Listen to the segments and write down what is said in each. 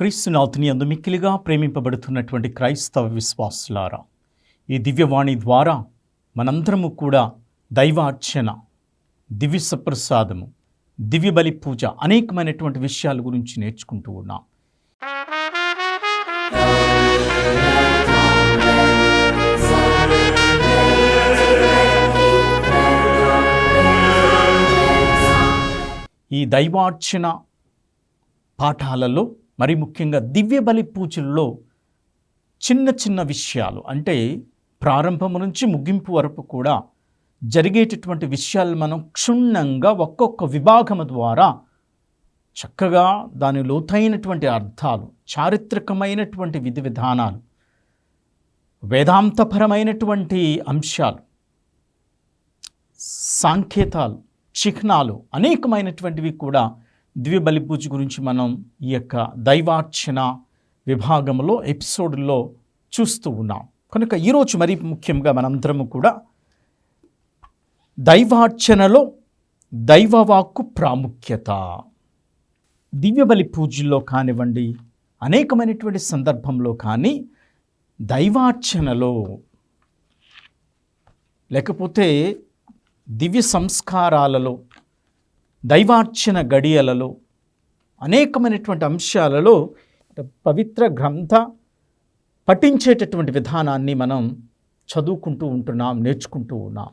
క్రీస్తునాథుని యందు మిక్కిలిగా ప్రేమింపబడుతున్నటువంటి క్రైస్తవ విశ్వాసులారా, ఈ దివ్యవాణి ద్వారా మనందరము కూడా దైవార్చన, దివ్య సప్రసాదము, దివ్య బలి పూజ అనేకమైనటువంటి విషయాల గురించి నేర్చుకుంటూ ఉన్నాం. ఈ దైవార్చన పాఠాలలో మరి ముఖ్యంగా దివ్య బలి పూజల్లో చిన్న చిన్న విషయాలు, అంటే ప్రారంభం నుంచి ముగింపు వరకు కూడా జరిగేటటువంటి విషయాలు మనం క్షుణ్ణంగా ఒక్కొక్క విభాగము ద్వారా చక్కగా దాని లోతైనటువంటి అర్థాలు, చారిత్రకమైనటువంటి విధి విధానాలు, వేదాంతపరమైనటువంటి అంశాలు, సాంకేతాలు, చిహ్నాలు అనేకమైనటువంటివి కూడా దివ్య బలి పూజ గురించి మనం ఈ యొక్క దైవార్చన విభాగంలో ఎపిసోడ్లో చూస్తూ ఉన్నాం. కనుక ఈరోజు మరి ముఖ్యంగా మనందరము కూడా దైవార్చనలో దైవవాక్కు ప్రాముఖ్యత, దివ్య బలి పూజల్లో కానివ్వండి, అనేకమైనటువంటి సందర్భంలో కానీ దైవార్చనలో లేకపోతే దివ్య సంస్కారాలలో, దైవార్చన గడియలలో, అనేకమైనటువంటి అంశాలలో పవిత్ర గ్రంథ పఠించేటటువంటి విధానాన్ని మనం చదువుకుంటూ ఉంటున్నాం, నేర్చుకుంటూ ఉన్నాం.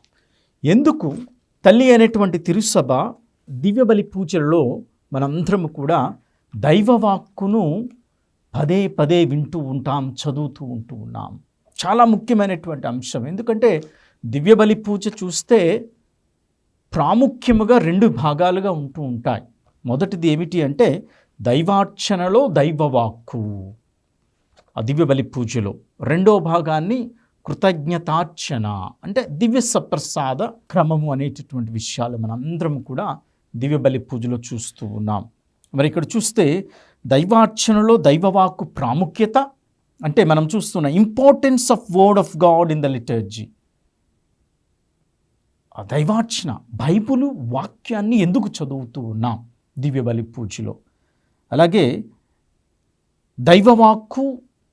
ఎందుకు తల్లి అయినటువంటి తిరుసభ దివ్య బలి పూజల్లో మనందరము కూడా దైవవాక్కును పదే పదే వింటూ ఉంటాం, చదువుతూ ఉంటూ ఉన్నాం. చాలా ముఖ్యమైనటువంటి అంశం. ఎందుకంటే దివ్య బలి పూజ చూస్తే ప్రాముఖ్యముగా రెండు భాగాలుగా ఉంటూ ఉంటాయి. మొదటిది ఏమిటి అంటే దైవార్చనలో దైవవాక్కు, ఆ దివ్య బలి పూజలో. రెండో భాగాన్ని కృతజ్ఞతార్చన, అంటే దివ్య సప్రసాద క్రమము అనేటటువంటి విషయాలు మనందరం కూడా దివ్య బలి పూజలో చూస్తూ ఉన్నాం. మరి ఇక్కడ చూస్తే దైవార్చనలో దైవవాక్కు ప్రాముఖ్యత అంటే మనం చూస్తున్న importance of word of God in the liturgy. ఆ దైవార్చన, బైబిలు వాక్యాన్ని ఎందుకు చదువుతూ ఉన్నాం దివ్య బలి పూజలో. అలాగే దైవవాక్కు,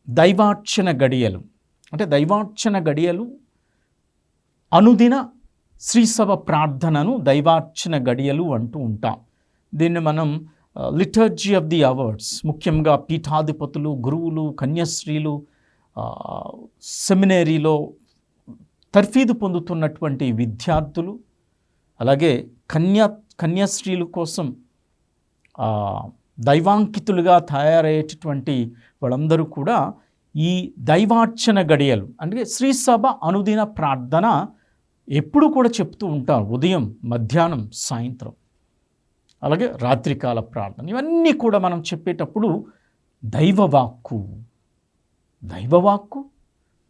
దైవార్చన గడియలు, అంటే దైవార్చన గడియలు అనుదిన శ్రీసభ ప్రార్థనను దైవార్చన గడియలు అంటూ ఉంటాం. దీన్ని మనం లిటర్జీ ఆఫ్ ది అవర్స్, ముఖ్యంగా పీఠాధిపతులు, గురువులు, కన్యాశ్రీలు, సెమినరీలో తర్ఫీదు పొందుతున్నటువంటి విద్యార్థులు, అలాగే కన్యాశ్రీల కోసం దైవాంకితులుగా తయారయ్యేటటువంటి వాళ్ళందరూ కూడా ఈ దైవార్చన గడియలు, అంటే శ్రీసభ అనుదిన ప్రార్థన ఎప్పుడు కూడా చెప్తూ ఉంటారు. ఉదయం, మధ్యాహ్నం, సాయంత్రం, అలాగే రాత్రికాల ప్రార్థన, ఇవన్నీ కూడా మనం చెప్పేటప్పుడు దైవవాక్కు,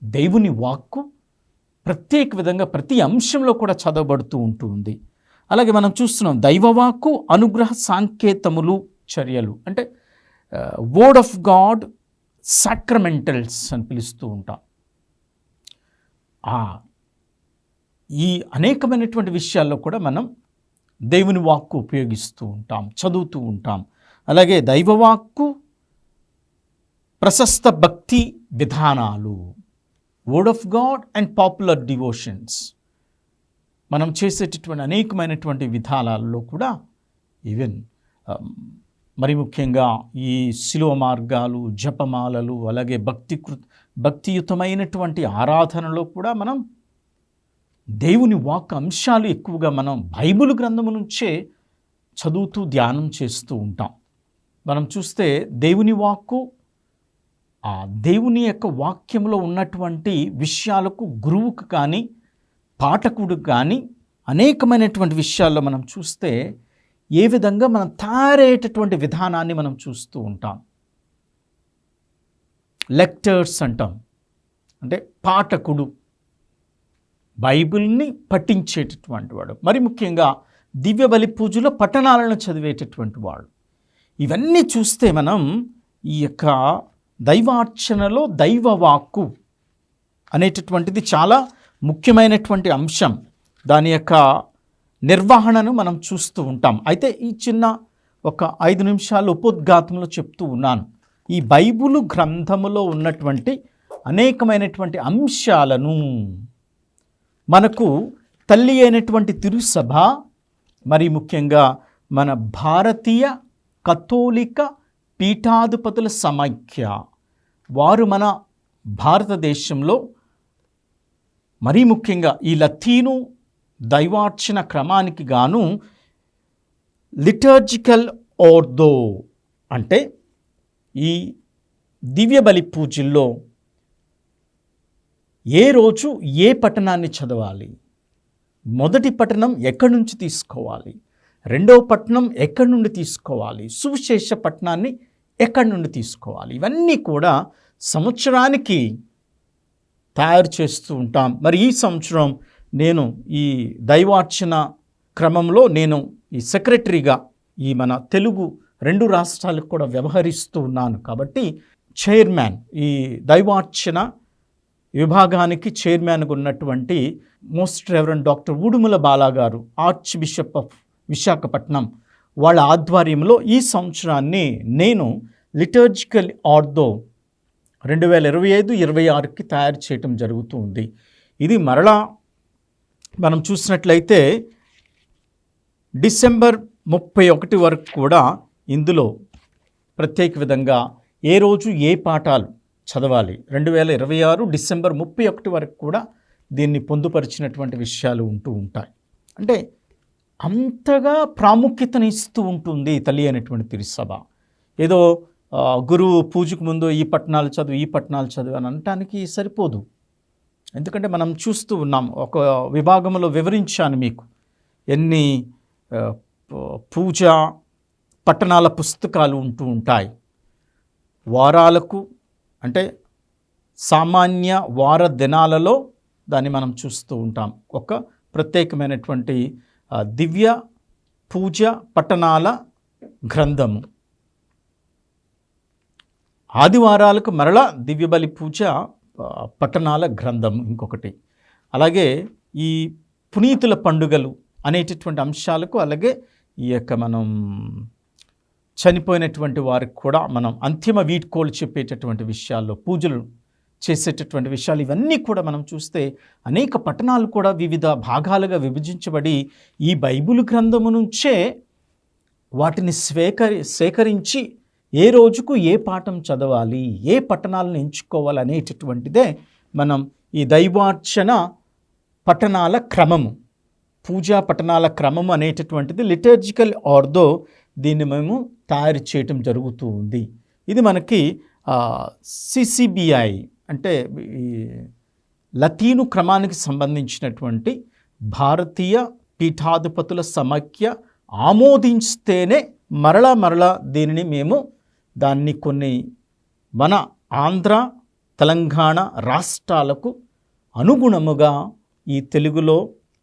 దేవుని వాక్కు ప్రత్యేక విధంగా ప్రతి అంశంలో కూడా చదవబడుతూ ఉంటుంది. అలాగే మనం చూస్తున్నాం దైవవాక్కు అనుగ్రహ సాంకేతములు, చర్యలు, అంటే వర్డ్ ఆఫ్ గాడ్ సాక్రమెంటల్స్ అని పిలుస్తూ ఉంటాం. ఈ అనేకమైనటువంటి విషయాల్లో కూడా మనం దేవుని వాక్కు ఉపయోగిస్తూ ఉంటాం, చదువుతూ ఉంటాం. అలాగే దైవవాక్కు ప్రశస్త భక్తి విధానాలు, word of God and popular devotions, మనం చేసేటటువంటి అనేకమైనటువంటి విధానాల్లో కూడా ఈవెన్ మరి ముఖ్యంగా ఈ శిలువ మార్గాలు, జపమాలలు, అలాగే భక్తియుతమైనటువంటి ఆరాధనలో కూడా మనం దేవుని వాక్ అంశాలు ఎక్కువగా మనం బైబిల్ గ్రంథము నుంచే చదువుతూ ధ్యానం చేస్తూ ఉంటాం. మనం చూస్తే దేవుని వాక్కు, ఆ దేవుని యొక్క వాక్యంలో ఉన్నటువంటి విషయాలకు గురువుకు కానీ పాఠకుడు కానీ అనేకమైనటువంటి విషయాల్లో మనం చూస్తే ఏ విధంగా మనం తయారయ్యేటటువంటి విధానాన్ని మనం చూస్తూ ఉంటాం. లెక్టర్స్ అంటాం, అంటే పాఠకుడు, బైబిల్ని పఠించేటటువంటి వాడు, మరి ముఖ్యంగా దివ్య బలి పూజలో పఠనాలను చదివేటటువంటి వాడు. ఇవన్నీ చూస్తే మనం ఈ యొక్క దైవార్చనలో దైవవాక్కు అనేటటువంటిది చాలా ముఖ్యమైనటువంటి అంశం. దాని యొక్క నిర్వహణను మనం చూస్తూ ఉంటాం. అయితే ఈ చిన్న ఒక 5 నిమిషాలు ఉపోద్ఘాతంలో చెప్తూ ఉన్నాను. ఈ బైబిలు గ్రంథములో ఉన్నటువంటి అనేకమైనటువంటి అంశాలను మనకు తల్లి అయినటువంటి తిరుసభ, మరి ముఖ్యంగా మన భారతీయ కథోలిక పీఠాధిపతుల సమైక్య వారు మన భారతదేశంలో మరీ ముఖ్యంగా ఈ లతీను దైవార్చన క్రమానికి గాను లిటర్జికల్ ఆర్డో అంటే ఈ దివ్య బలి పూజల్లో ఏ రోజు ఏ పఠనాన్ని చదవాలి, మొదటి పఠనం ఎక్కడి నుంచి తీసుకోవాలి, రెండవ పఠనం ఎక్కడి నుండి తీసుకోవాలి, సువిశేష పఠనాన్ని ఎక్కడి నుండి తీసుకోవాలి, ఇవన్నీ కూడా సంవత్సరానికి తయారు చేస్తూ ఉంటాం. మరి ఈ సంవత్సరం నేను ఈ దైవార్చన క్రమంలో నేను ఈ సెక్రటరీగా ఈ మన తెలుగు 2 రాష్ట్రాలకు కూడా వ్యవహరిస్తూ ఉన్నాను. కాబట్టి చైర్మన్, ఈ దైవార్చన విభాగానికి చైర్మన్గా ఉన్నటువంటి most reverend doctor Udumula Bala గారు, ఆర్చ్ బిషప్ ఆఫ్ విశాఖపట్నం, వాళ్ళ ఆధ్వర్యంలో ఈ సంవత్సరాన్ని నేను లిటర్జికల్ ఆర్డో 2025-26కి తయారు చేయటం జరుగుతూ ఉంది. ఇది మరలా మనం చూసినట్లయితే డిసెంబర్ 31 వరకు కూడా ఇందులో ప్రత్యేక విధంగా ఏ రోజు ఏ పాఠాలు చదవాలి, 2026 డిసెంబర్ 31 వరకు కూడా దీన్ని పొందుపరిచినటువంటి విషయాలు ఉంటూ ఉంటాయి. అంటే అంతగా ప్రాముఖ్యతను ఇస్తూ ఉంటుంది తల్లి అయినటువంటి తిరుసభ. ఏదో గురువు పూజకు ముందు ఈ పట్టణాలు చదువు అని అనటానికి సరిపోదు. ఎందుకంటే మనం చూస్తూ ఉన్నాం, ఒక విభాగంలో వివరించాను మీకు ఎన్ని పూజ పట్టణాల పుస్తకాలు ఉంటూ ఉంటాయి. వారాలకు అంటే సామాన్య వార దినాలలో దాన్ని మనం చూస్తూ ఉంటాం. ఒక ప్రత్యేకమైనటువంటి దివ్య పూజ పట్టణాల గ్రంథము. ఆదివారాలకు మరలా దివ్యబలి పూజ పట్టణాల గ్రంథం ఇంకొకటి. అలాగే ఈ పునీతుల పండుగలు అనేటటువంటి అంశాలకు, అలాగే ఈ యొక్క మనం చనిపోయినటువంటి వారికి కూడా మనం అంతిమ వీడ్కోలు చెప్పేటటువంటి విషయాల్లో, పూజలు చేసేటటువంటి విషయాలు, ఇవన్నీ కూడా మనం చూస్తే అనేక పట్టణాలు కూడా వివిధ భాగాలుగా విభజించబడి ఈ బైబిల్ గ్రంథము నుంచే వాటిని సేకరించి ఏ రోజుకు ఏ పాఠం చదవాలి, ఏ పట్టణాలను ఎంచుకోవాలి అనేటటువంటిదే మనం ఈ దైవార్చన పట్టణాల క్రమము, పూజా పట్టణాల క్రమము అనేటటువంటిది లిటర్జికల్ ఆర్డో దీన్ని మేము తయారు చేయటం జరుగుతూ ఉంది. ఇది మనకి CCBI అంటే ఈ లతీను క్రమానికి సంబంధించినటువంటి భారతీయ పీఠాధిపతుల సమైక్య ఆమోదించితేనే మరలా దీనిని మేము కొన్ని మన ఆంధ్ర తెలంగాణ రాష్ట్రాలకు అనుగుణముగా ఈ తెలుగులో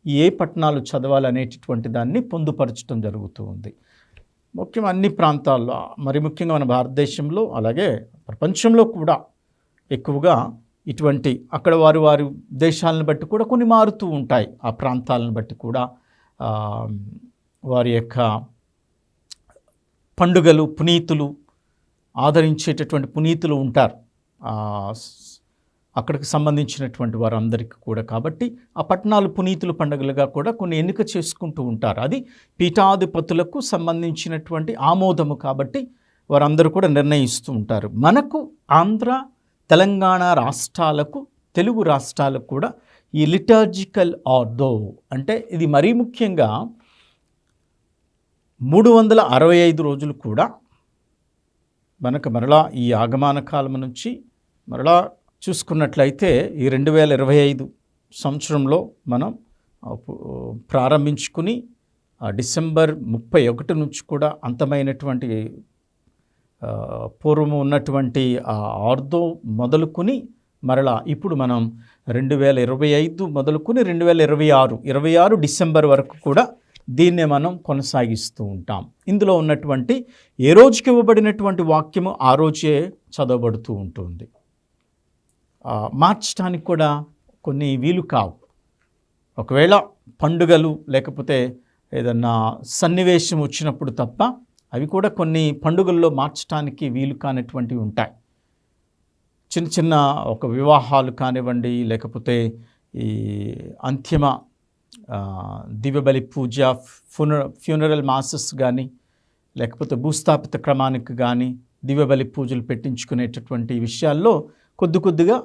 ఏ పట్టణాలు చదవాలనేటటువంటి దాన్ని పొందుపరచడం జరుగుతూ ఉంది. ముఖ్యంగా అన్ని ప్రాంతాల్లో, మరి ముఖ్యంగా మన భారతదేశంలో అలాగే ప్రపంచంలో కూడా ఎక్కువగా ఇటువంటి అక్కడ వారి దేశాలను బట్టి కూడా కొన్ని మారుతూ ఉంటాయి. ఆ ప్రాంతాలను బట్టి కూడా వారి యొక్క పండుగలు, పునీతులు ఆదరించేటటువంటి పునీతులు ఉంటారు అక్కడికి సంబంధించినటువంటి వారందరికీ కూడా. కాబట్టి ఆ పట్టణాలు పునీతుల పండుగలుగా కూడా కొన్ని ఎన్నిక చేసుకుంటూ ఉంటారు. అది పీఠాధిపతులకు సంబంధించినటువంటి ఆమోదము కాబట్టి వారందరూ కూడా నిర్ణయిస్తూ ఉంటారు. మనకు ఆంధ్ర తెలంగాణ రాష్ట్రాలకు, తెలుగు రాష్ట్రాలకు కూడా ఈ లిటర్జికల్ ఆర్డో అంటే ఇది మరీ ముఖ్యంగా 365 రోజులు కూడా మనకు మరలా ఈ ఆగమన కాలం నుంచి మరలా చూసుకున్నట్లయితే ఈ 2025 సంవత్సరంలో మనం ప్రారంభించుకుని డిసెంబర్ 31 నుంచి కూడా అంతమైనటువంటి పూర్వము ఉన్నటువంటి ఆ ఆర్డో మొదలుకొని మరలా ఇప్పుడు మనం 2025 మొదలుకొని 2026 డిసెంబర్ వరకు కూడా దీన్నే మనం కొనసాగిస్తూ ఉంటాం. ఇందులో ఉన్నటువంటి ఏ రోజుకి ఇవ్వబడినటువంటి వాక్యము ఆ రోజే చదవబడుతూ ఉంటుంది. మార్చడానికి కూడా కొన్ని వీలు కావు. ఒకవేళ పండుగలు లేకపోతే ఏదన్నా సన్నివేశం వచ్చినప్పుడు తప్ప అవి కూడా కొన్ని పండుగల్లో మార్చడానికి వీలు కానటువంటివి ఉంటాయి. చిన్న చిన్న ఒక వివాహాలు కానివ్వండి, లేకపోతే ఈ అంతిమ దివ్యబలి పూజ, ఫ్యూనరల్ మాసెస్ కానీ, లేకపోతే భూస్థాపిత క్రమానికి కానీ దివ్యబలి పూజలు పెట్టించుకునేటటువంటి విషయాల్లో కొద్దిగా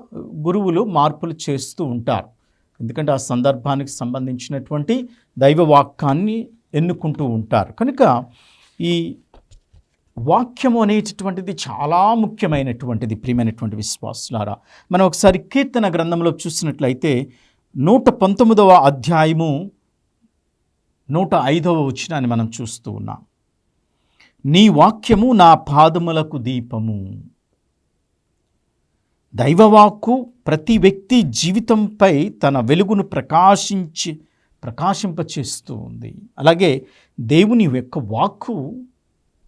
గురువులు మార్పులు చేస్తూ ఉంటారు. ఎందుకంటే ఆ సందర్భానికి సంబంధించినటువంటి దైవవాక్యాన్ని ఎన్నుకుంటూ ఉంటారు. కనుక ఈ వాక్యము అనేటటువంటిది చాలా ముఖ్యమైనటువంటిది. ప్రియమైనటువంటి విశ్వాసులారా, మనం ఒకసారి కీర్తన గ్రంథంలో చూసినట్లయితే 119వ అధ్యాయము 105వ వచనాన్ని మనం చూస్తూ ఉన్నాం. నీ వాక్యము నా పాదములకు దీపము. దైవవాక్కు ప్రతి వ్యక్తి జీవితంపై తన వెలుగును ప్రకాశింపచేస్తూ ఉంది. అలాగే దేవుని యొక్క వాక్కు,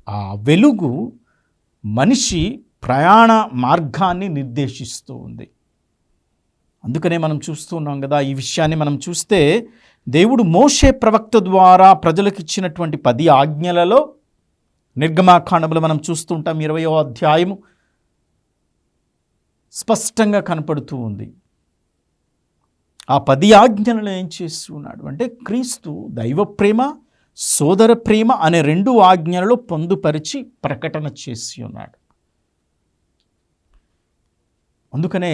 ఆ వెలుగు మనిషి ప్రయాణ మార్గాన్ని నిర్దేశిస్తూ ఉంది. అందుకనే మనం చూస్తూ ఉన్నాం కదా, ఈ విషయాన్ని మనం చూస్తే దేవుడు మోషే ప్రవక్త ద్వారా ప్రజలకు ఇచ్చినటువంటి 10 ఆజ్ఞలలో నిర్గమాకాండములో మనం చూస్తూ ఉంటాం. 20వ అధ్యాయము స్పష్టంగా కనపడుతూ ఉంది. ఆ 10 ఆజ్ఞలను ఏం చేస్తున్నాడు అంటే క్రీస్తు దైవ ప్రేమ, సోదర ప్రేమ అనే 2 ఆజ్ఞలలో పొందుపరిచి ప్రకటన చేసి ఉన్నాడు. అందుకనే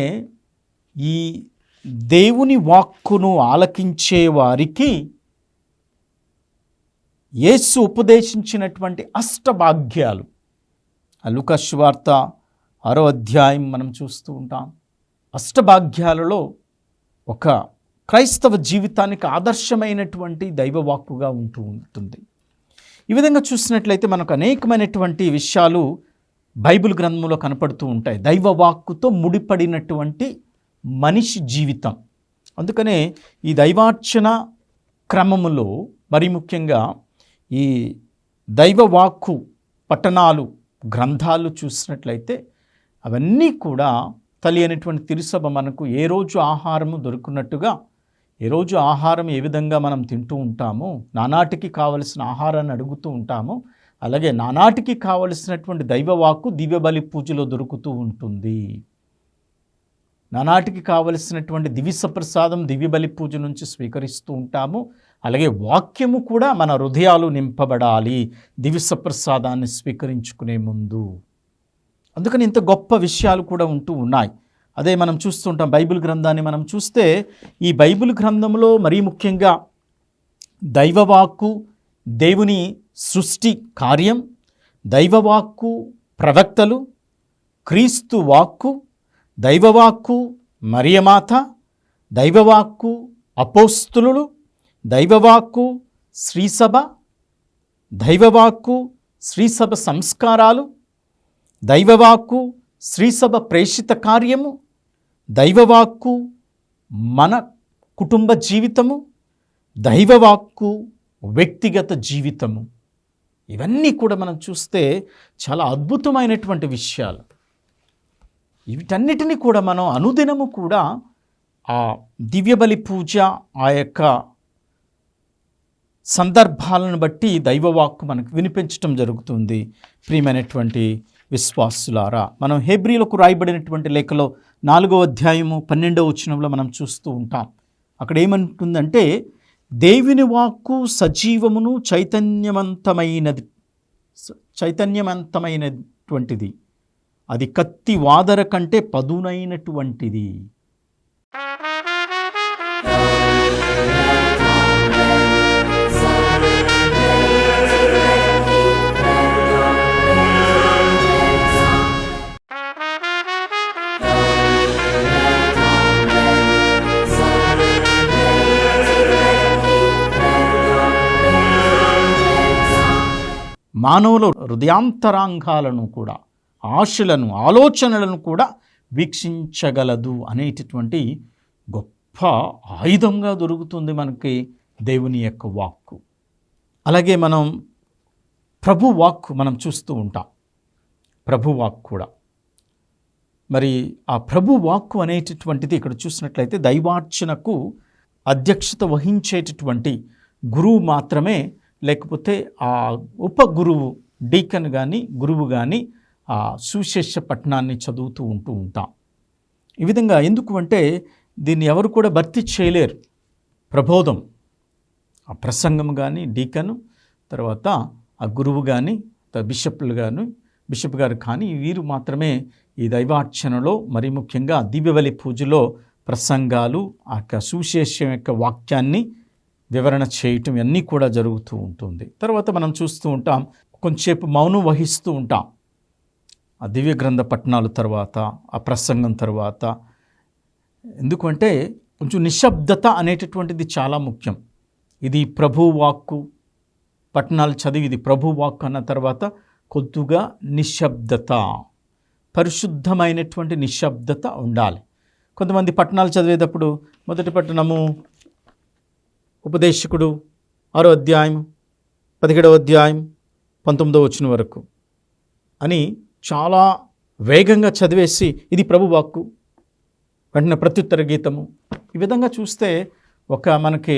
ఈ దేవుని వాక్కును ఆలకించే వారికి యేసు ఉపదేశించినటువంటి అష్టభాగ్యాలు, లూకా సువార్త 6వ అధ్యాయం మనం చూస్తూ ఉంటాం. అష్టభాగ్యాలలో ఒక క్రైస్తవ జీవితానికి ఆదర్శమైనటువంటి దైవవాక్కుగా ఉంటూ ఉంటుంది. ఈ విధంగా చూసినట్లయితే మనకు అనేకమైనటువంటి విషయాలు బైబిల్ గ్రంథంలో కనపడుతూ ఉంటాయి. దైవవాక్కుతో ముడిపడినటువంటి మనిషి జీవితం. అందుకనే ఈ దైవార్చన క్రమములో మరి ముఖ్యంగా ఈ దైవవాక్కు పఠనాలు, గ్రంథాలు చూసినట్లయితే అవన్నీ కూడా తల్లి అనేటువంటి తిరుసభ మనకు ఏ రోజు ఆహారము దొరుకున్నట్టుగా, ఏ రోజు ఆహారం ఏ విధంగా మనం తింటూ ఉంటామో, నానాటికి కావలసిన ఆహారాన్ని అడుగుతూ ఉంటామో, అలాగే నానాటికి కావలసినటువంటి దైవవాక్కు దివ్యబలి పూజలో దొరుకుతూ ఉంటుంది. నానాటికి కావలసినటువంటి దివ్య ప్రసాదం దివ్యబలి పూజ నుంచి స్వీకరిస్తూ ఉంటాము. అలాగే వాక్యము కూడా మన హృదయాలు నింపబడాలి దివ్య ప్రసాదాన్ని స్వీకరించుకునే ముందు. అందుకని ఇంత గొప్ప విషయాలు కూడా ఉంటూ ఉన్నాయి. అదే మనం చూస్తుంటాం బైబిల్ గ్రంథాన్ని మనం చూస్తే, ఈ బైబిల్ గ్రంథంలో మరీ ముఖ్యంగా దైవవాక్కు, దేవుని సృష్టి కార్యం, దైవవాక్కు ప్రవక్తలు, క్రీస్తు వాక్కు, దైవవాక్కు మరియమాత, దైవవాక్కు అపోస్తులు, దైవవాక్కు శ్రీసభ, దైవవాక్కు శ్రీసభ సంస్కారాలు, దైవవాక్కు శ్రీసభ ప్రేషిత కార్యము, దైవవాక్కు మన కుటుంబ జీవితము, దైవవాక్కు వ్యక్తిగత జీవితము. ఇవన్నీ కూడా మనం చూస్తే చాలా అద్భుతమైనటువంటి విషయాలు. వీటన్నిటినీ కూడా మనం అనుదినము కూడా ఆ దివ్యబలి పూజ, ఆ యొక్క సందర్భాలను బట్టి దైవవాక్కు మనకు వినిపించటం జరుగుతుంది. ప్రియమైనటువంటి విశ్వాసులారా, మనం హెబ్రీలకు రాయబడినటువంటి లేఖలో 4వ అధ్యాయము 12వ వచనంలో మనం చూస్తూ ఉంటాం. అక్కడ ఏమంటుందంటే, దేవుని వాక్కు సజీవమును చైతన్యవంతమైనటువంటిది, అది కత్తి వాదర కంటే పదునైనటువంటిది. మానవుల హృదయాంతరాంగాలను కూడా, ఆశలను, ఆలోచనలను కూడా వీక్షించగలదు అనేటటువంటి గొప్ప ఆయుధంగా దొరుకుతుంది మనకి దేవుని యొక్క వాక్కు. అలాగే మనం ప్రభు వాక్కు మనం చూస్తూ ఉంటాం. ప్రభు వాక్కు కూడా మరి ఆ ప్రభు వాక్కు అనేటటువంటిది ఇక్కడ చూసినట్లయితే దైవార్చనకు అధ్యక్షత వహించేటటువంటి గురువు మాత్రమే, లేకపోతే ఆ ఉపగురువు డీకన్ కానీ గురువు కానీ ఆ సువిశేష పట్టణాన్ని చదువుతూ ఉంటాం. ఈ విధంగా ఎందుకు అంటే దీన్ని ఎవరు కూడా భర్తీ చేయలేరు. ప్రబోధం, ఆ ప్రసంగం కానీ, డీకను, తర్వాత ఆ గురువు కానీ, బిషప్ గారు కానీ వీరు మాత్రమే ఈ దైవార్చనలో, మరి ముఖ్యంగా దివ్యబలి పూజలో ప్రసంగాలు, ఆ సువిశేషం యొక్క వాక్యాన్ని వివరణ చేయటం ఇవన్నీ కూడా జరుగుతూ ఉంటుంది. తర్వాత మనం చూస్తూ ఉంటాం, కొంచెంసేపు మౌనం వహిస్తూ ఉంటాం ఆ దివ్య గ్రంథ పఠనాలు తర్వాత, ఆ ప్రసంగం తర్వాత. ఎందుకంటే కొంచెం నిశ్శబ్దత అనేటటువంటిది చాలా ముఖ్యం. ఇది ప్రభు వాక్కు, పట్టణాలు చదివి ఇది ప్రభు వాక్కు అన్న తర్వాత కొద్దిగా నిశ్శబ్దత, పరిశుద్ధమైనటువంటి నిశ్శబ్దత ఉండాలి. కొంతమంది పట్టణాలు చదివేటప్పుడు మొదటి పట్టణము ఉపదేశకుడు 6వ అధ్యాయం 17వ అధ్యాయం 19వ వచనం వరకు అని చాలా వేగంగా చదివేసి ఇది ప్రభు వాక్కు, వెంటనే ప్రత్యుత్తర గీతము. ఈ విధంగా చూస్తే ఒక మనకి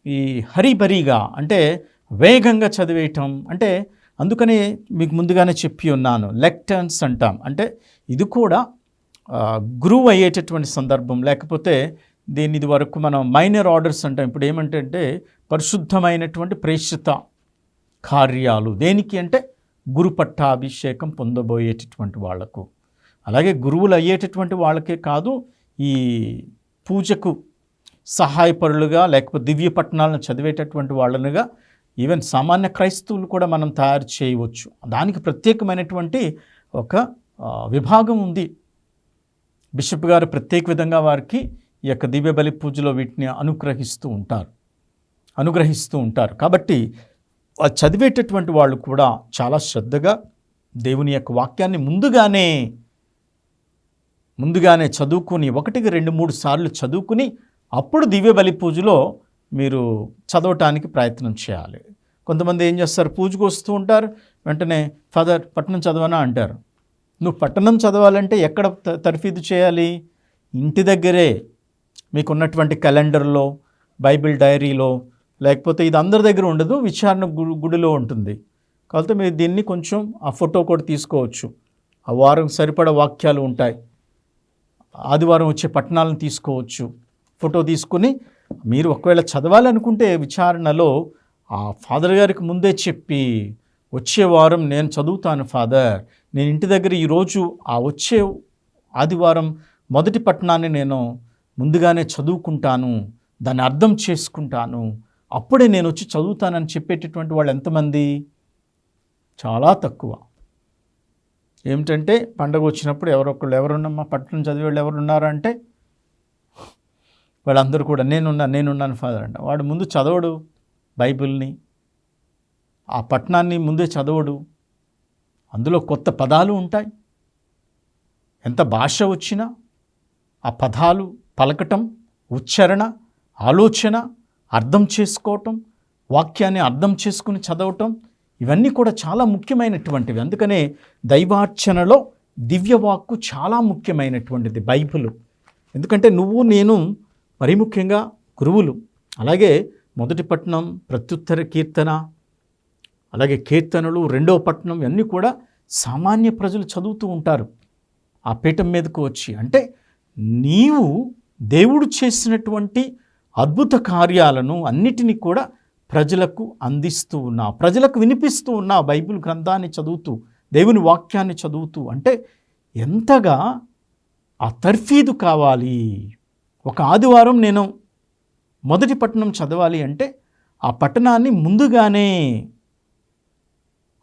ఈ హరిబరిగా అంటే వేగంగా చదివేయటం అంటే, అందుకనే మీకు ముందుగానే చెప్పి ఉన్నాను, లెక్టర్న్స్ అంటాం. అంటే ఇది కూడా గురువు అయ్యేటటువంటి సందర్భం, లేకపోతే దీని ఇది వరకు మనం మైనర్ ఆర్డర్స్ అంటాం. ఇప్పుడు ఏమంటే పరిశుద్ధమైనటువంటి ప్రేషిత కార్యాలు దేనికి అంటే గురు పట్టాభిషేకం పొందబోయేటటువంటి వాళ్లకు, అలాగే గురువులు అయ్యేటటువంటి వాళ్ళకే కాదు, ఈ పూజకు సహాయపరులుగా లేకపోతే దివ్య పట్టణాలను చదివేటటువంటి వాళ్ళనుగా ఈవెన్ సామాన్య క్రైస్తవులు కూడా మనం తయారు చేయవచ్చు. దానికి ప్రత్యేకమైనటువంటి ఒక విభాగం ఉంది. బిషప్ గారు ప్రత్యేక విధంగా వారికి ఈ యొక్క దివ్య బలి పూజలో వీటిని అనుగ్రహిస్తూ ఉంటారు. కాబట్టి చదివేటటువంటి వాళ్ళు కూడా చాలా శ్రద్ధగా దేవుని యొక్క వాక్యాన్ని ముందుగానే చదువుకుని 1-2-3 సార్లు చదువుకుని అప్పుడు దివ్య బలి పూజలో మీరు చదవటానికి ప్రయత్నం చేయాలి. కొంతమంది ఏం చేస్తారు, పూజకు వస్తూ ఉంటారు, వెంటనే ఫాదర్ పట్టణం చదవనా అంటారు. నువ్వు పట్టణం చదవాలంటే ఎక్కడ తర్ఫీదు చేయాలి? ఇంటి దగ్గరే మీకున్నటువంటి క్యాలెండర్లో, బైబిల్ డైరీలో, లేకపోతే ఇది అందరి దగ్గర ఉండదు, విచారణ గుడిలో ఉంటుంది. కాబట్టి మీరు దీన్ని కొంచెం ఆ ఫోటో కూడా తీసుకోవచ్చు. ఆ వారం సరిపడా వాక్యాలు ఉంటాయి. ఆదివారం వచ్చే పట్టణాలను తీసుకోవచ్చు, ఫోటో తీసుకుని మీరు ఒకవేళ చదవాలనుకుంటే విచారణలో ఆ ఫాదర్ గారికి ముందే చెప్పి, వచ్చే వారం నేను చదువుతాను ఫాదర్, నేను ఇంటి దగ్గర ఈరోజు ఆ వచ్చే ఆదివారం మొదటి పట్టణాన్ని నేను ముందుగానే చదువుకుంటాను, దాన్ని అర్థం చేసుకుంటాను, అప్పుడే నేను వచ్చి చదువుతానని చెప్పేటటువంటి వాళ్ళు ఎంతమంది? చాలా తక్కువ. ఏమిటంటే పండగ వచ్చినప్పుడు ఎవరున్నమ్మా పట్టణం చదివేవాళ్ళు ఎవరున్నారంటే వాళ్ళందరూ కూడా నేనున్నాను ఫాదర్ అంట. వాడు ముందు చదవడు బైబిల్ని, ఆ పట్టణాన్ని ముందే చదవడు. అందులో కొత్త పదాలు ఉంటాయి. ఎంత భాష వచ్చినా ఆ పదాలు పలకటం, ఉచ్చారణ, ఆలోచన, అర్థం చేసుకోవటం, వాక్యాన్ని అర్థం చేసుకుని చదవటం, ఇవన్నీ కూడా చాలా ముఖ్యమైనటువంటివి. అందుకనే దైవార్చనలో దివ్యవాక్కు చాలా ముఖ్యమైనటువంటిది బైబిల్. ఎందుకంటే నువ్వు నేను మరి ముఖ్యంగా గురువులు, అలాగే మొదటి పట్టణం, ప్రత్యుత్తర కీర్తన, అలాగే కీర్తనలు, 2వ పట్టణం ఇవన్నీ కూడా సామాన్య ప్రజలు చదువుతూ ఉంటారు ఆ పీఠం మీదకు వచ్చి. అంటే నీవు దేవుడు చేసినటువంటి అద్భుత కార్యాలను అన్నిటినీ కూడా ప్రజలకు అందిస్తూ ఉన్నావు, ప్రజలకు వినిపిస్తూ ఉన్నావు, బైబిల్ గ్రంథాన్ని చదువుతూ, దేవుని వాక్యాన్ని చదువుతూ. అంటే ఎంతగా ఆ తర్ఫీదు కావాలి. ఒక ఆదివారం నేను మొదటి పట్టణం చదవాలి అంటే ఆ పట్టణాన్ని ముందుగానే,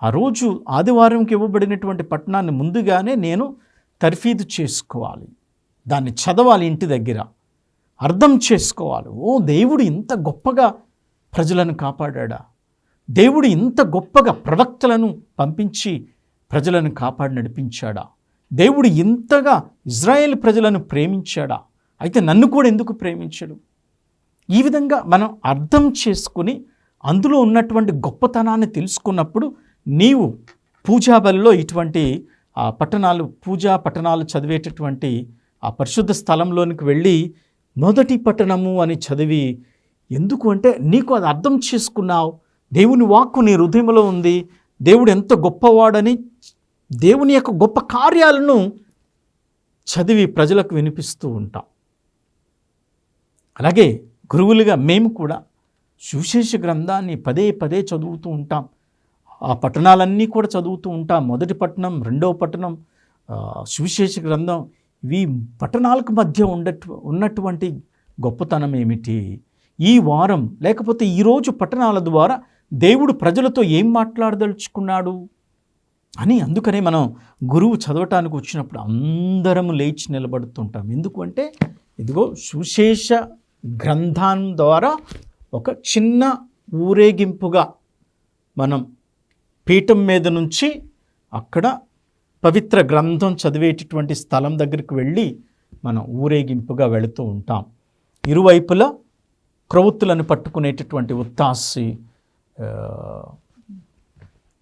ఆ రోజు ఆదివారంకి ఇవ్వబడినటువంటి పట్టణాన్ని ముందుగానే నేను తర్ఫీదు చేసుకోవాలి, దాన్ని చదవాలి, ఇంటి దగ్గర అర్థం చేసుకోవాలి. దేవుడు ఇంత గొప్పగా ప్రజలను కాపాడా, దేవుడు ఇంత గొప్పగా ప్రవక్తలను పంపించి ప్రజలను కాపాడి నడిపించాడా, దేవుడు ఇంతగా ఇజ్రాయేల్ ప్రజలను ప్రేమించాడా, అయితే నన్ను కూడా ఎందుకు ప్రేమించడు? ఈ విధంగా మనం అర్థం చేసుకుని అందులో ఉన్నటువంటి గొప్పతనాన్ని తెలుసుకున్నప్పుడు నీవు పూజాబలిలో ఇటువంటి పూజా పట్టణాలు చదివేటటువంటి ఆ పరిశుద్ధ స్థలంలోనికి వెళ్ళి మొదటి పట్టణము అని చదివి, ఎందుకు అంటే నీకు అది అర్థం చేసుకున్నావు, దేవుని వాక్కు నీ హృదయంలో ఉంది, దేవుడు ఎంత గొప్పవాడని, దేవుని యొక్క గొప్ప కార్యాలను చదివి ప్రజలకు వినిపిస్తూ ఉంటాం. అలాగే గురువులుగా మేము కూడా సువిశేష గ్రంథాన్ని పదే పదే చదువుతూ ఉంటాం. ఆ పట్టణాలన్నీ కూడా చదువుతూ ఉంటాం. మొదటి పట్టణం, రెండవ పట్టణం, సువిశేష గ్రంథం, ఇవి పట్టణాలకు మధ్య ఉన్నటువంటి గొప్పతనం ఏమిటి, ఈ వారం లేకపోతే ఈరోజు పట్టణాల ద్వారా దేవుడు ప్రజలతో ఏం మాట్లాడదలుచుకున్నాడు అని. అందుకనే మనం గురువు చదవటానికి వచ్చినప్పుడు అందరం లేచి నిలబడుతుంటాం. ఎందుకంటే ఇదిగో సువిశేష గ్రంథం ద్వారా ఒక చిన్న ఊరేగింపుగా మనం పీఠం మీద నుంచి అక్కడ పవిత్ర గ్రంథం చదివేటటువంటి స్థలం దగ్గరికి వెళ్ళి మనం ఊరేగింపుగా వెళుతూ ఉంటాం. ఇరువైపులా క్రొవ్వొత్తులను పట్టుకునేటటువంటి ఉత్తాసి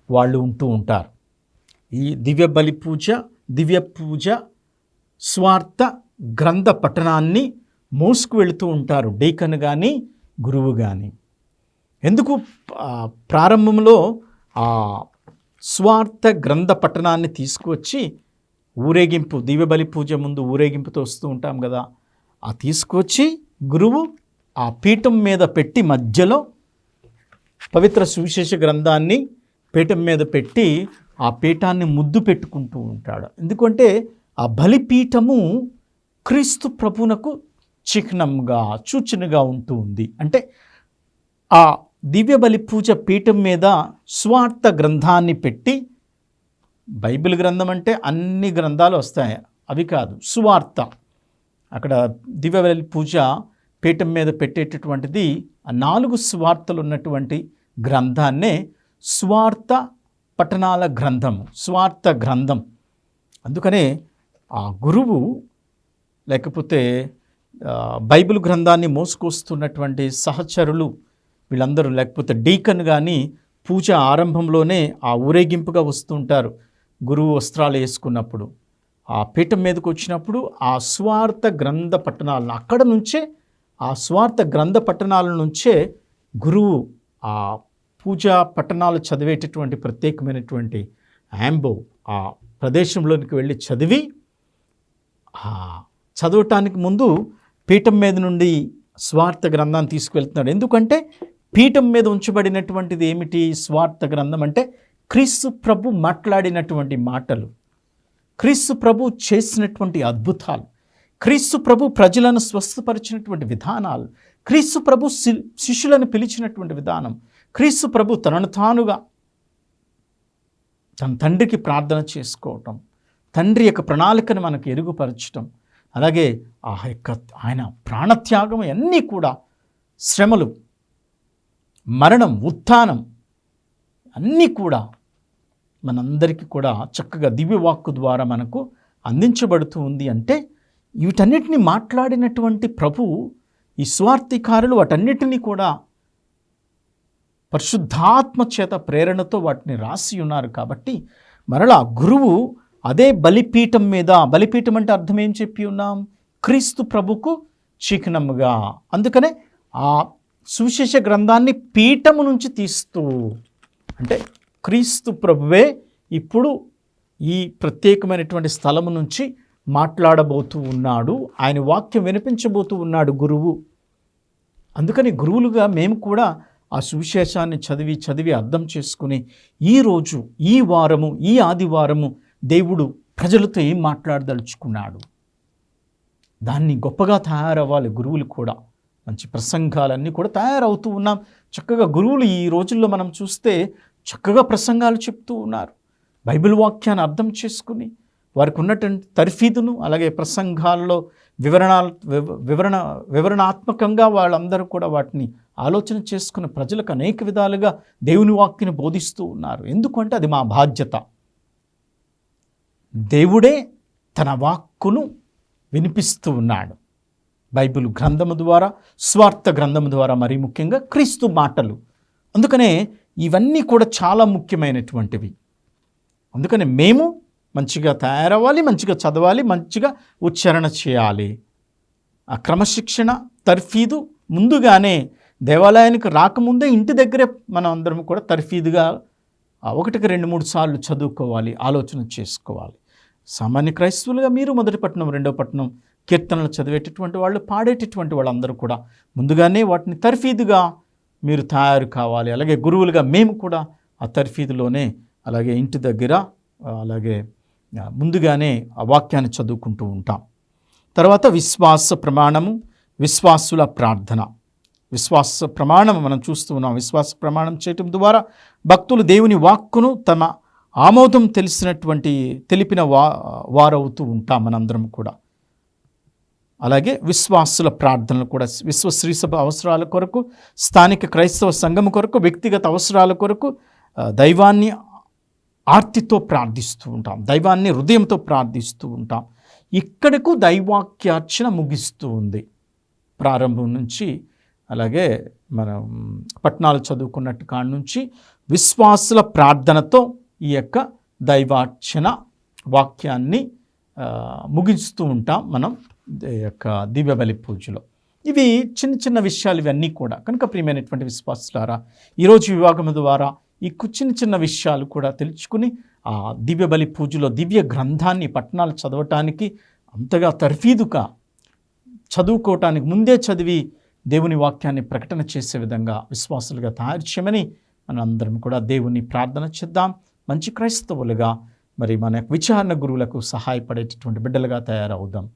వాళ్ళు ఉంటూ ఉంటారు. ఈ దివ్య బలి పూజ, దివ్య పూజ స్వార్థ గ్రంథ పఠనాన్ని మోసుకు వెళుతూ ఉంటారు డీకన్ కానీ గురువు కానీ. ఎందుకు ప్రారంభంలో ఆ స్వార్థ గ్రంథ పఠనాన్ని తీసుకువచ్చి ఊరేగింపు, దివ్య బలి పూజ ముందు ఊరేగింపుతో వస్తూ ఉంటాం కదా, ఆ తీసుకువచ్చి గురువు ఆ పీఠం మీద పెట్టి మధ్యలో పవిత్ర సువిశేష గ్రంథాన్ని పీఠం మీద పెట్టి ఆ పీఠాన్ని ముద్దు పెట్టుకుంటూ ఉంటాడు. ఎందుకంటే ఆ బలిపీఠము క్రీస్తు ప్రభునకు చిహ్నంగా, సూచనగా ఉంటూ ఉంది. అంటే ఆ దివ్య బలి పూజ పీఠం మీద స్వార్థ గ్రంథాన్ని పెట్టి, బైబిల్ గ్రంథం అంటే అన్ని గ్రంథాలు వస్తాయి, అవి కాదు, సువార్త. అక్కడ దివ్య బలి పూజ పీఠం మీద పెట్టేటటువంటిది ఆ 4 సువార్తలు ఉన్నటువంటి గ్రంథాన్నే స్వార్థ పఠనాల గ్రంథము, స్వార్థ గ్రంథం. అందుకనే ఆ గురువు లేకపోతే బైబిల్ గ్రంథాన్ని మోసుకొస్తున్నటువంటి సహచరులు వీళ్ళందరూ, లేకపోతే డీకన్ కానీ పూజ ఆరంభంలోనే ఆ ఊరేగింపుగా వస్తుంటారు. గురువు వస్త్రాలు వేసుకున్నప్పుడు ఆ పీఠం మీదకి వచ్చినప్పుడు ఆ స్వార్థ గ్రంథ పట్టణాలను అక్కడ నుంచే, ఆ స్వార్థ గ్రంథ పట్టణాల నుంచే గురువు ఆ పూజా పట్టణాలు చదివేటటువంటి ప్రత్యేకమైనటువంటి యాంబో ఆ ప్రదేశంలోనికి వెళ్ళి చదివి, చదవటానికి ముందు పీఠం మీద నుండి స్వార్థ గ్రంథాన్ని తీసుకువెళ్తున్నాడు. ఎందుకంటే పీఠం మీద ఉంచబడినటువంటిది ఏమిటి? స్వార్థ గ్రంథం అంటే క్రీస్తు ప్రభు మాట్లాడినటువంటి మాటలు, క్రీస్తు ప్రభు చేసినటువంటి అద్భుతాలు, క్రీస్తు ప్రభు ప్రజలను స్వస్థపరిచినటువంటి విధానాలు, క్రీస్తు ప్రభు శిష్యులను పిలిచినటువంటి విధానం, క్రీస్తు ప్రభు తనను తానుగా తన తండ్రికి ప్రార్థన చేసుకోవటం, తండ్రి యొక్క ప్రణాళికను మనకు ఎరుగుపరచటం, అలాగే ఆయన ప్రాణత్యాగం, అన్నీ కూడా శ్రమలు, మరణం, ఉత్థానం అన్నీ కూడా మనందరికీ కూడా చక్కగా దివ్యవాక్కు ద్వారా మనకు అందించబడుతూ ఉంది. అంటే వీటన్నిటిని మాట్లాడినటువంటి ప్రభు, ఈ స్వార్థికారులు వాటన్నిటినీ కూడా పరిశుద్ధాత్మ చేత ప్రేరణతో వాటిని రాసి ఉన్నారు. కాబట్టి మరలా గురువు అదే బలిపీఠం మీద, బలిపీఠం అంటే అర్థం ఏం చెప్పి ఉన్నాం? క్రీస్తు ప్రభుకు చిహ్నముగా. అందుకనే ఆ సువిశేష గ్రంథాన్ని పీఠము నుంచి తీస్తూ, అంటే క్రీస్తు ప్రభువే ఇప్పుడు ఈ ప్రత్యేకమైనటువంటి స్థలము నుంచి మాట్లాడబోతూ ఉన్నాడు, ఆయన వాక్యం వినిపించబోతూ ఉన్నాడు గురువు. అందుకని గురువులుగా మేము కూడా ఆ సువిశేషాన్ని చదివి అర్థం చేసుకుని ఈరోజు, ఈ వారము, ఈ ఆదివారము దేవుడు ప్రజలతో ఏం మాట్లాడదలుచుకున్నాడు, దాన్ని గొప్పగా తయారవ్వాలి. గురువులు కూడా మంచి ప్రసంగాలన్నీ కూడా తయారవుతూ ఉన్నాం. చక్కగా గురువులు ఈ రోజుల్లో మనం చూస్తే చక్కగా ప్రసంగాలు చెప్తూ ఉన్నారు. బైబిల్ వాక్యాన్ని అర్థం చేసుకుని వారికి ఉన్నటువంటి తర్ఫీదును, అలాగే ప్రసంగాల్లో వివరణాత్మకంగా వాళ్ళందరూ కూడా వాటిని ఆలోచన చేసుకుని ప్రజలకు అనేక విధాలుగా దేవుని వాక్యాన్ని బోధిస్తూ ఉన్నారు. ఎందుకంటే అది మా బాధ్యత. దేవుడే తన వాక్కును వినిపిస్తూ ఉన్నాడు బైబిల్ గ్రంథము ద్వారా, స్వార్థ గ్రంథము ద్వారా, మరీ ముఖ్యంగా క్రీస్తు మాటలు. అందుకనే ఇవన్నీ కూడా చాలా ముఖ్యమైనటువంటివి. అందుకని మేము మంచిగా తయారవ్వాలి, మంచిగా చదవాలి, మంచిగా ఉచ్చారణ చేయాలి. ఆ క్రమశిక్షణ, తర్ఫీదు ముందుగానే దేవాలయానికి రాకముందే ఇంటి దగ్గరే మనం అందరం కూడా తర్ఫీదుగా ఒకటికి 2-3 సార్లు చదువుకోవాలి, ఆలోచన చేసుకోవాలి. సామాన్య క్రైస్తవులుగా మీరు మొదటి పట్టణం, రెండో పట్టణం కీర్తనలు చదివేటటువంటి వాళ్ళు, పాడేటటువంటి వాళ్ళందరూ కూడా ముందుగానే వాటిని తర్ఫీదుగా మీరు తయారు కావాలి. అలాగే గురువులుగా మేము కూడా ఆ తర్ఫీదులోనే అలాగే ఇంటి దగ్గర అలాగే ముందుగానే ఆ వాక్యాన్ని చదువుకుంటూ ఉంటాం. తర్వాత విశ్వాస ప్రమాణము, విశ్వాసుల ప్రార్థన. విశ్వాస ప్రమాణం మనం చూస్తూ ఉన్నాం. విశ్వాస ప్రమాణం చేయటం ద్వారా భక్తులు దేవుని వాక్కును తమ ఆమోదం తెలిపిన వారవుతూ ఉంటాం మనందరం కూడా. అలాగే విశ్వాసుల ప్రార్థనలు కూడా విశ్వశ్రీ సభ అవసరాల కొరకు, స్థానిక క్రైస్తవ సంఘం కొరకు, వ్యక్తిగత అవసరాల కొరకు దైవాన్ని ఆర్తితో ప్రార్థిస్తూ ఉంటాం, దైవాన్ని హృదయంతో ప్రార్థిస్తూ ఉంటాం. ఇక్కడకు దైవాక్యార్చన ముగిస్తూ ఉంది. ప్రారంభం నుంచి అలాగే మనం పట్టణాలు చదువుకున్నట్టు కాడి నుంచి విశ్వాసుల ప్రార్థనతో ఈ యొక్క దైవార్చన వాక్యాన్ని ముగిస్తూ ఉంటాం మనం ఈ యొక్క దివ్య బలి పూజలో. ఇవి చిన్న చిన్న విషయాలు ఇవన్నీ కూడా. కనుక ప్రియమైనటువంటి విశ్వాసులారా, ఈరోజు వివాహం ద్వారా ఈ చిన్న చిన్న విషయాలు కూడా తెలుసుకుని ఆ దివ్య బలి పూజలో దివ్య గ్రంథాన్ని పట్టణాలు చదవటానికి అంతగా తర్ఫీదుగా చదువుకోవటానికి ముందే చదివి దేవుని వాక్యాన్ని ప్రకటన చేసే విధంగా విశ్వాసులుగా తయారు చేయమని మనందరం కూడా దేవుని ప్రార్థన చేద్దాం. మంచి క్రైస్తవులుగా మరి మన విచారణ గురువులకు సహాయపడేటటువంటి బిడ్డలుగా తయారవుదాం.